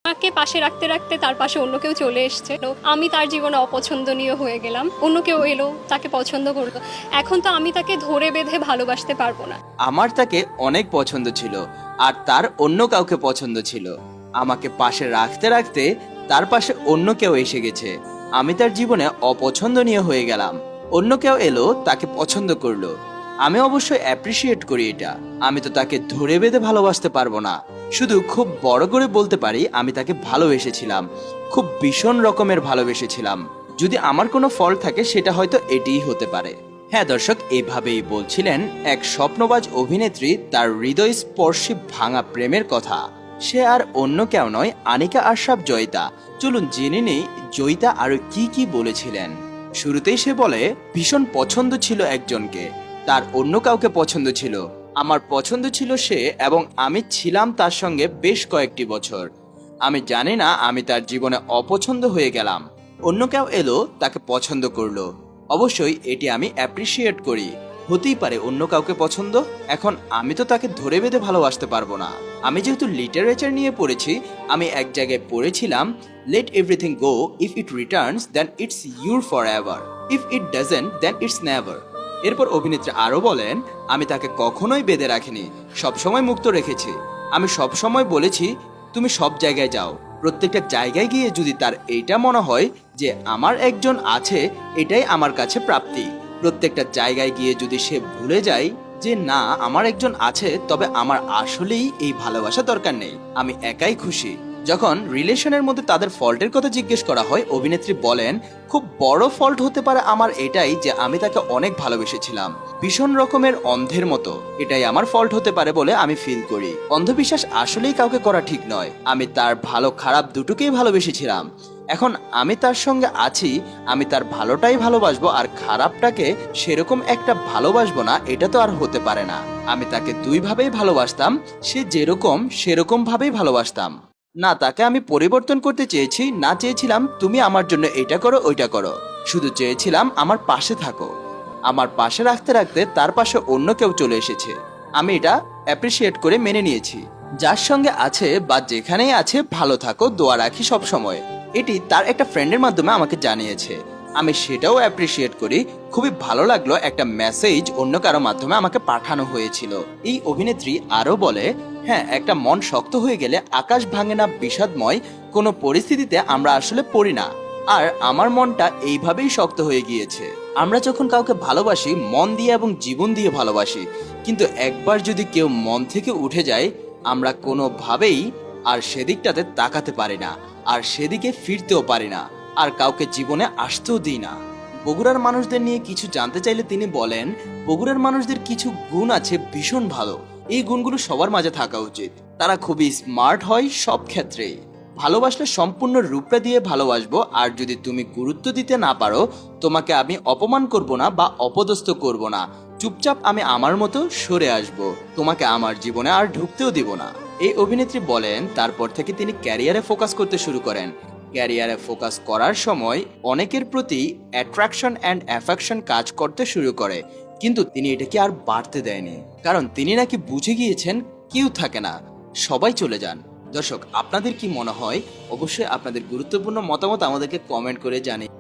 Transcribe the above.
আমাকে পাশে রাখতে রাখতে তার পাশে অন্য কেউ চলে এসছে, আমি তার জীবনে অপছন্দনীয় হয়ে গেলাম, অন্য কেউ এলো তাকে পছন্দ করলো। এখন তো আমি তাকে ধরে বেঁধে ভালোবাসতে পারবো না। আমার তাকে অনেক পছন্দ ছিল আর তার অন্য কাউকে পছন্দ ছিল। আমাকে পাশে রাখতে রাখতে তার পাশে অন্য কেউ এসে গেছে, আমি তার জীবনে অপছন্দনীয় হয়ে গেলাম। অন্য কেউ এলো তাকে পছন্দ করলো। আমি অবশ্যই অ্যাপ্রিসিয়েট করি এটা। আমি তো তাকে ধরে বেঁধে ভালোবাসতে পারবো না, শুধু খুব বড় করে বলতে পারি আমি তাকে ভালোবেসেছিলাম, খুব ভীষণ রকমের ভালোবেসেছিলাম। যদি আমার কোনো ফল্ট থাকে সেটা হয়তো এটিই হতে পারে। হ্যাঁ দর্শক, এভাবেই বলছিলেন এক স্বপ্নবাজ অভিনেত্রী তার হৃদয়স্পর্শী ভাঙা প্রেমের কথা। সে আর অন্য কেউ নয়, আনিকা আশরাফ জয়িতা। চলুন জেনে নেই জয়িতা আরো কি কি বলেছিলেন। শুরুতেই সে বলে, ভীষণ পছন্দ ছিল একজনকে, তার অন্য কাউকে পছন্দ ছিল। আমার পছন্দ ছিল সে এবং আমি ছিলাম তার সঙ্গে বেশ কয়েকটি বছর। আমি জানি না আমি তার জীবনে অপছন্দ হয়ে গেলাম, অন্য কেউ এলো তাকে পছন্দ করলো। অবশ্যই এটি আমি অ্যাপ্রিসিয়েট করি। হতেই পারে অন্য কাউকে পছন্দ, এখন আমি তো তাকে ধরে বেঁধে ভালোবাসতে পারবো না। আমি যেহেতু লিটারেচার নিয়ে পড়েছি, আমি এক জায়গায় পড়েছিলাম, let everything go, if it returns then it's your forever, if it doesn't then it's never. এরপর অভিনেত্রী আরো বলেন, আমি তাকে কখনোই বেঁধে রাখিনি, সবসময় মুক্ত রেখেছি। আমি সবসময় বলেছি তুমি সব জায়গায় যাও, প্রত্যেকটা জায়গায় গিয়ে যদি তার এইটা মনে হয় যে আমার একজন আছে, এটাই আমার কাছে প্রাপ্তি। প্রত্যেকটা জায়গায় গিয়ে যদি সে ভুলে যায় যে না আমার একজন আছে, তবে আমার আসলেই এই ভালোবাসা দরকার নেই, আমি একাই খুশি। যখন রিলেশনের মধ্যে তাদের ফল্টের কথা জিজ্ঞেস করা হয়, অভিনেত্রী বলেন, খুব বড় ফল্ট হতে পারে আমার এটাই যে আমি তাকে অনেক ভালোবেসেছিলাম, ভীষণ রকমের অন্ধের মতো। এটাই আমার ফল্ট হতে পারে বলে আমি ফিল করি। অন্ধবিশ্বাস আসলেই কাউকে করা ঠিক নয়। আমি তার ভালো খারাপ দুটোকেই ভালোবেসেছিলাম। এখন আমি তার সঙ্গে আছি, আমি তার ভালোটাই ভালোবাসবো আর খারাপটাকে সেরকম একটা ভালোবাসবো না, এটা তো আর হতে পারে না। আমি তাকে দুইভাবেই ভালোবাসতাম, সে যেরকম সেরকম ভাবেই ভালোবাসতাম। না তাকে আমি পরিবর্তন করতে চেয়েছি, না চেয়েছিলাম তুমি আমার জন্য এটা করো ওইটা করো, শুধু চেয়েছিলাম আমার পাশে থাকো। আমার পাশে রাখতে রাখতে তার পাশে অন্য কেউ চলে এসেছে, আমি এটা অ্যাপ্রিসিয়েট করে মেনে নিয়েছি। যার সঙ্গে আছে বা যেখানেই আছে ভালো থাকো, দোয়া রাখি সব সময়। এটি তার একটা ফ্রেন্ডের মাধ্যমে আমাকে জানিয়েছে, আমি সেটাও অ্যাপ্রিসিয়েট করি। খুবই ভালো লাগলো একটা মেসেজ অন্য কারো মাধ্যমে আমাকে পাঠানো হয়েছিল। এই অভিনেত্রী আরো বলে, হ্যাঁ একটা মন শক্ত হয়ে গেলে আকাশ ভাঙে না বিষাদময়, কোনো পরিস্থিতিতে আমরা আসলে পড়ি না। আর আমার মনটা এইভাবেই শক্ত হয়ে গিয়েছে। আমরা যখন কাউকে ভালোবাসি মন দিয়ে এবং জীবন দিয়ে ভালোবাসি, কিন্তু একবার যদি কেউ মন থেকে উঠে যায়, আমরা কোনোভাবেই আর সেদিকটাতে তাকাতে পারি না, আর সেদিকে ফিরতেও পারি না, আর কাউকে জীবনে আসতেও দিই না। বগুড়ার মানুষদের নিয়ে কিছু জানতে চাইলে তিনি বলেন, বগুড়ার মানুষদের কিছু গুণ আছে ভীষণ ভালো, এই গুণগুলো সবার মাঝে থাকা উচিত। তারা খুবই স্মার্ট হয় সব ক্ষেত্রেই। ভালোবাসলে সম্পূর্ণ রূপটা দিয়ে ভালোবাসবো, আর যদি তুমি গুরুত্ব দিতে না পারো, তোমাকে আমি অপমান করব না বা অপদস্থ করব না, চুপচাপ আমি আমার মতো সরে আসব, তোমাকে আমার জীবনে আর ঢুকতেও দিব না। এই অভিনেত্রী বলেন, তারপর থেকে তিনি ক্যারিয়ারে ফোকাস করতে শুরু করেন। ক্যারিয়ারে ফোকাস করার সময় অনেকের প্রতি অ্যাট্রাকশন অ্যান্ড অ্যাফেকশন কাজ করতে শুরু করে, কিন্তু তিনি এটাকে আর বাড়তে দেয়নি, কারণ তিনি নাকি বুঝে গিয়েছেন কেউ থাকে না, সবাই চলে যান। দর্শক, আপনাদের কি মনে হয়? অবশ্যই আপনাদের গুরুত্বপূর্ণ মতামত আমাদেরকে কমেন্ট করে জানিয়ে